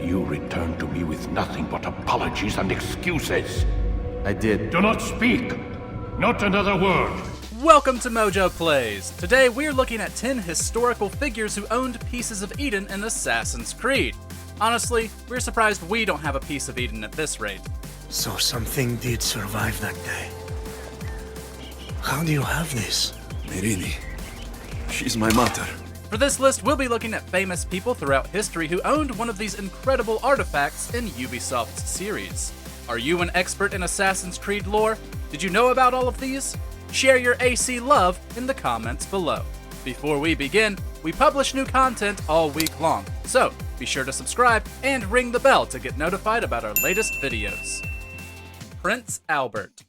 you returned to me with nothing but apologies and excuses. I did. Do not speak! Not another word! Welcome to MojoPlays. Today we're looking at 10 historical figures who owned pieces of Eden in Assassin's Creed. Honestly, we're surprised we don't have a piece of Eden at this rate. So something did survive that day. How do you have this? Merini. She's my mother. For this list, we'll be looking at famous people throughout history who owned one of these incredible artifacts in Ubisoft's series. Are you an expert in Assassin's Creed lore? Did you know about all of these? Share your AC love in the comments below. Before we begin, we publish new content all week long, so be sure to subscribe and ring the bell to get notified about our latest videos. Prince Albert.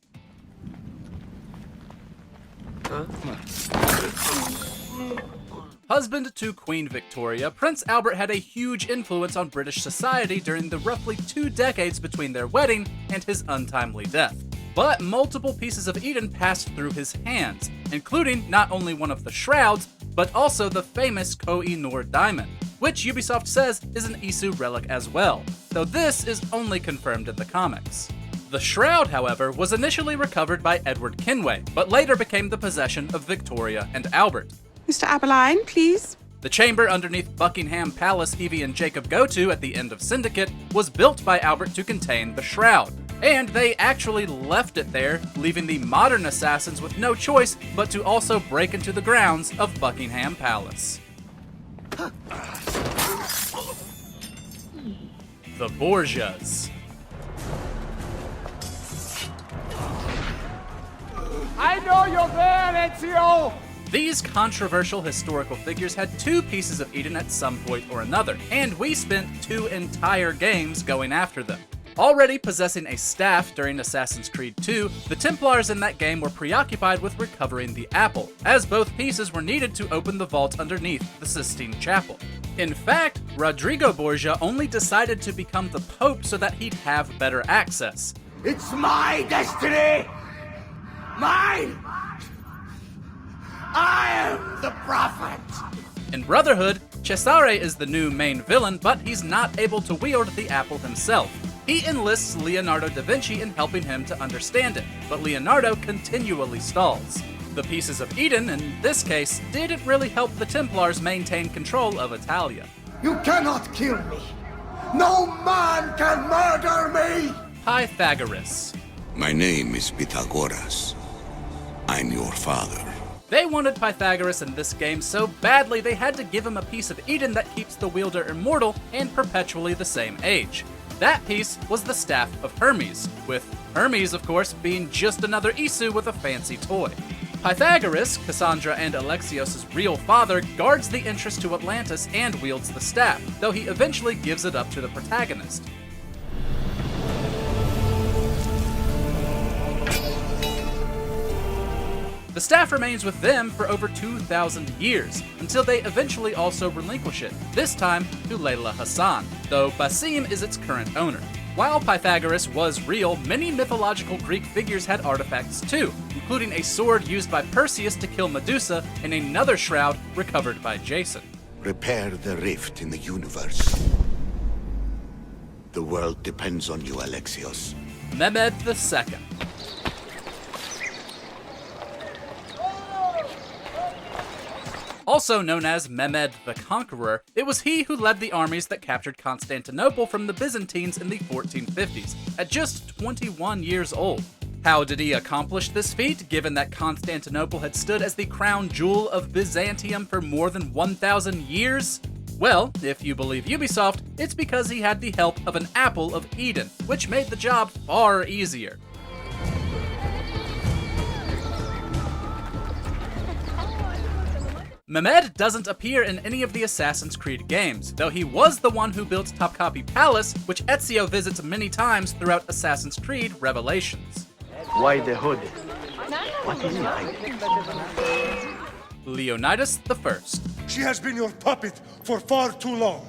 Husband to Queen Victoria, Prince Albert had a huge influence on British society during the roughly 2 decades between their wedding and his untimely death. But multiple pieces of Eden passed through his hands, including not only one of the shrouds, but also the famous Koh-i-Noor diamond, which Ubisoft says is an Isu relic as well, though this is only confirmed in the comics. The shroud, however, was initially recovered by Edward Kenway, but later became the possession of Victoria and Albert. Mr. Aberline, please. The chamber underneath Buckingham Palace Evie and Jacob go to at the end of Syndicate was built by Albert to contain the shroud, and they actually left it there, leaving the modern assassins with no choice but to also break into the grounds of Buckingham Palace. The Borgias. I know you're there, Ezio! These controversial historical figures had 2 pieces of Eden at some point or another, and we spent 2 entire games going after them. Already possessing a staff during Assassin's Creed 2, the Templars in that game were preoccupied with recovering the apple, as both pieces were needed to open the vault underneath the Sistine Chapel. In fact, Rodrigo Borgia only decided to become the Pope so that he'd have better access. It's my destiny! Mine! I am the prophet! In Brotherhood, Cesare is the new main villain, but he's not able to wield the apple himself. He enlists Leonardo da Vinci in helping him to understand it, but Leonardo continually stalls. The pieces of Eden, in this case, didn't really help the Templars maintain control of Italia. You cannot kill me! No man can murder me! Pythagoras. My name is Pythagoras. I'm your father. They wanted Pythagoras in this game so badly they had to give him a piece of Eden that keeps the wielder immortal and perpetually the same age. That piece was the Staff of Hermes, with Hermes, of course, being just another Isu with a fancy toy. Pythagoras, Cassandra and Alexios' real father, guards the entrance to Atlantis and wields the staff, though he eventually gives it up to the protagonist. The staff remains with them for over 2,000 years, until they eventually also relinquish it, this time to Layla Hassan, though Basim is its current owner. While Pythagoras was real, many mythological Greek figures had artifacts too, including a sword used by Perseus to kill Medusa and another shroud recovered by Jason. Repair the rift in the universe. The world depends on you, Alexios. Mehmed II. Also known as Mehmed the Conqueror, it was he who led the armies that captured Constantinople from the Byzantines in the 1450s, at just 21 years old. How did he accomplish this feat, given that Constantinople had stood as the crown jewel of Byzantium for more than 1,000 years? Well, if you believe Ubisoft, it's because he had the help of an Apple of Eden, which made the job far easier. Mehmed doesn't appear in any of the Assassin's Creed games, though he was the one who built Topkapi Palace, which Ezio visits many times throughout Assassin's Creed Revelations. Why the hood? What is he hiding? Leonidas I. She has been your puppet for far too long.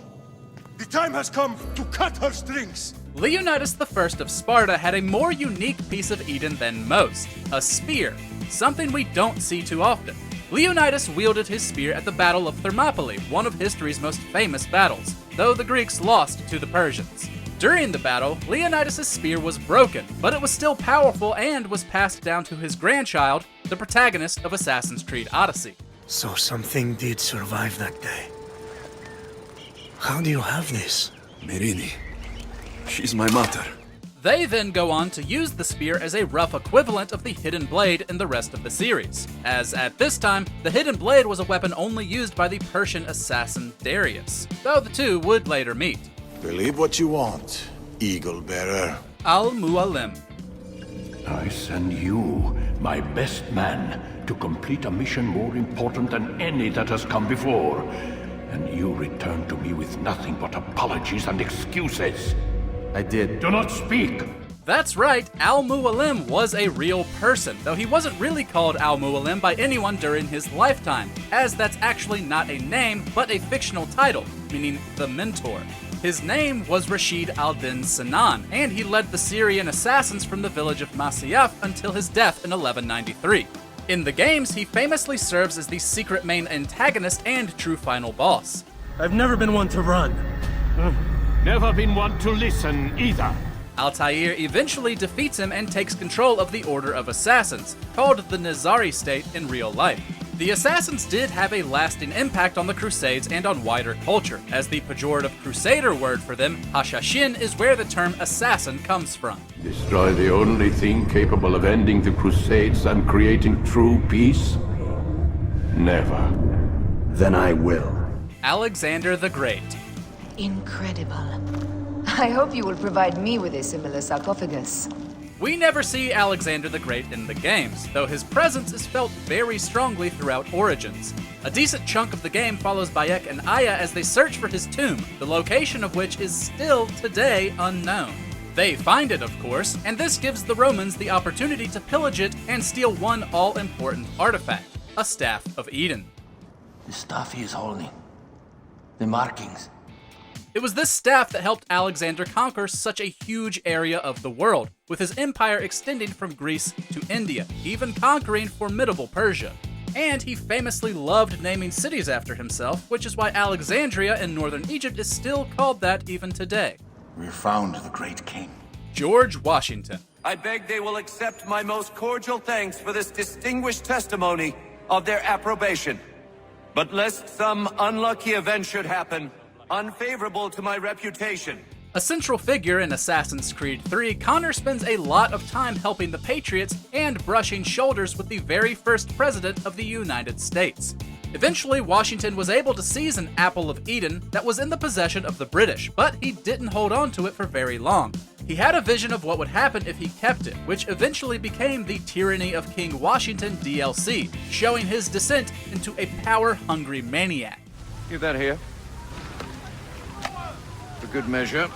The time has come to cut her strings. Leonidas I of Sparta had a more unique piece of Eden than most, a spear, something we don't see too often. Leonidas wielded his spear at the Battle of Thermopylae, one of history's most famous battles. though the Greeks lost to the Persians. During the battle, Leonidas' spear was broken, but it was still powerful and was passed down to his grandchild, the protagonist of Assassin's Creed Odyssey. So something did survive that day. How do you have this? Myrini. She's my mother. They then go on to use the spear as a rough equivalent of the hidden blade in the rest of the series, as at this time, the hidden blade was a weapon only used by the Persian assassin Darius, though the two would later meet. Believe what you want, Eagle Bearer. Al-Mualim. I send you, my best man, to complete a mission more important than any that has come before. And you return to me with nothing but apologies and excuses. I did. Do not speak! That's right, Al-Mualim was a real person, though he wasn't really called Al-Mualim by anyone during his lifetime, as that's actually not a name, but a fictional title, meaning the mentor. His name was Rashid al-Din Sinan, and he led the Syrian assassins from the village of Masyaf until his death in 1193. In the games, he famously serves as the secret main antagonist and true final boss. I've never been one to run. Never been one to listen either. Altair eventually defeats him and takes control of the Order of Assassins, called the Nizari state in real life. The Assassins did have a lasting impact on the Crusades and on wider culture, as the pejorative Crusader word for them, Hashashin, is where the term assassin comes from. Destroy the only thing capable of ending the Crusades and creating true peace? Never. Then I will. Alexander the Great. Incredible. I hope you will provide me with a similar sarcophagus. We never see Alexander the Great in the games, though his presence is felt very strongly throughout Origins. A decent chunk of the game follows Bayek and Aya as they search for his tomb, the location of which is still today unknown. They find it, of course, and this gives the Romans the opportunity to pillage it and steal one all-important artifact, a Staff of Eden. The stuff he is holding. The markings. It was this staff that helped Alexander conquer such a huge area of the world, with his empire extending from Greece to India, even conquering formidable Persia. And he famously loved naming cities after himself, which is why Alexandria in northern Egypt is still called that even today. We found the great king. George Washington. I beg they will accept my most cordial thanks for this distinguished testimony of their approbation. But lest some unlucky event should happen, unfavorable to my reputation. A central figure in Assassin's Creed 3, Connor spends a lot of time helping the Patriots and brushing shoulders with the very first president of the United States. Eventually, Washington was able to seize an Apple of Eden that was in the possession of the British, but he didn't hold on to it for very long. He had a vision of what would happen if he kept it, which eventually became the Tyranny of King Washington DLC, showing his descent into a power-hungry maniac. Give that here. For good measure.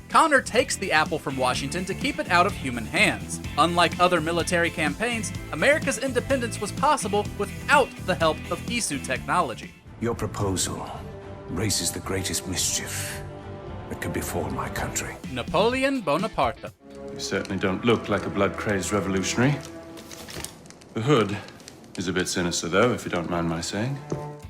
Connor takes the apple from Washington to keep it out of human hands. Unlike other military campaigns, America's independence was possible without the help of Isu technology. Your proposal raises the greatest mischief that could befall my country. Napoleon Bonaparte. You certainly don't look like a blood-crazed revolutionary. The hood is a bit sinister, though, if you don't mind my saying.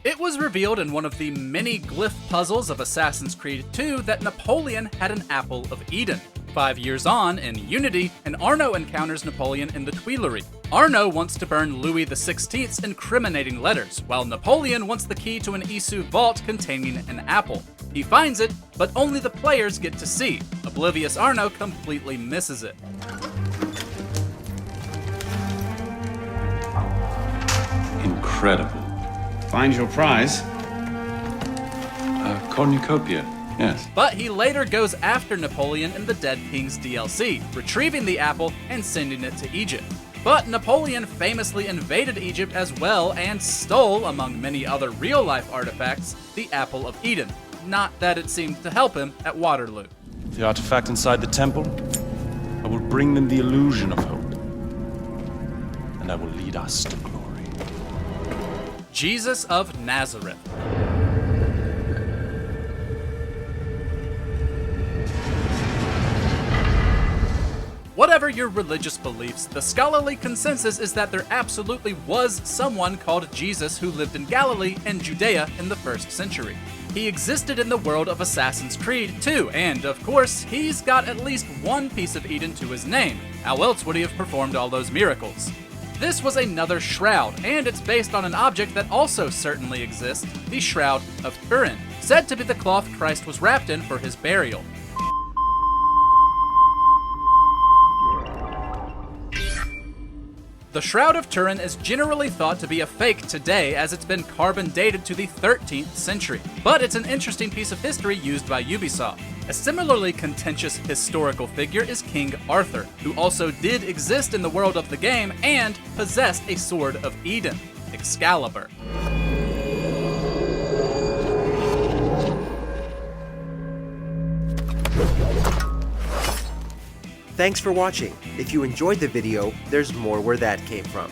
It was revealed in one of the many glyph puzzles of Assassin's Creed 2 that Napoleon had an Apple of Eden. 5 years on, in Unity, an Arno encounters Napoleon in the Tuileries. Arno wants to burn Louis XVI's incriminating letters, while Napoleon wants the key to an Isu vault containing an apple. He finds it, but only the players get to see. Oblivious Arno completely misses it. Incredible. Find your prize. Cornucopia, yes. But he later goes after Napoleon in the Dead King's DLC, retrieving the apple and sending it to Egypt. But Napoleon famously invaded Egypt as well and stole, among many other real-life artifacts, the Apple of Eden. Not that it seemed to help him at Waterloo. The artifact inside the temple, I will bring them the illusion of hope. And I will lead us to glory. Jesus of Nazareth. Whatever whatever your religious beliefs, the scholarly consensus is that there absolutely was someone called Jesus who lived in Galilee and Judea in the 1st century. He existed in the world of Assassin's Creed too, and of course, he's got at least one piece of Eden to his name. How else would he have performed all those miracles? This was another shroud, and it's based on an object that also certainly exists, the Shroud of Turin, said to be the cloth Christ was wrapped in for his burial. The Shroud of Turin is generally thought to be a fake today, as it's been carbon dated to the 13th century, but it's an interesting piece of history used by Ubisoft. A similarly contentious historical figure is King Arthur, who also did exist in the world of the game and possessed a Sword of Eden, Excalibur. Thanks for watching. If you enjoyed the video, there's more where that came from.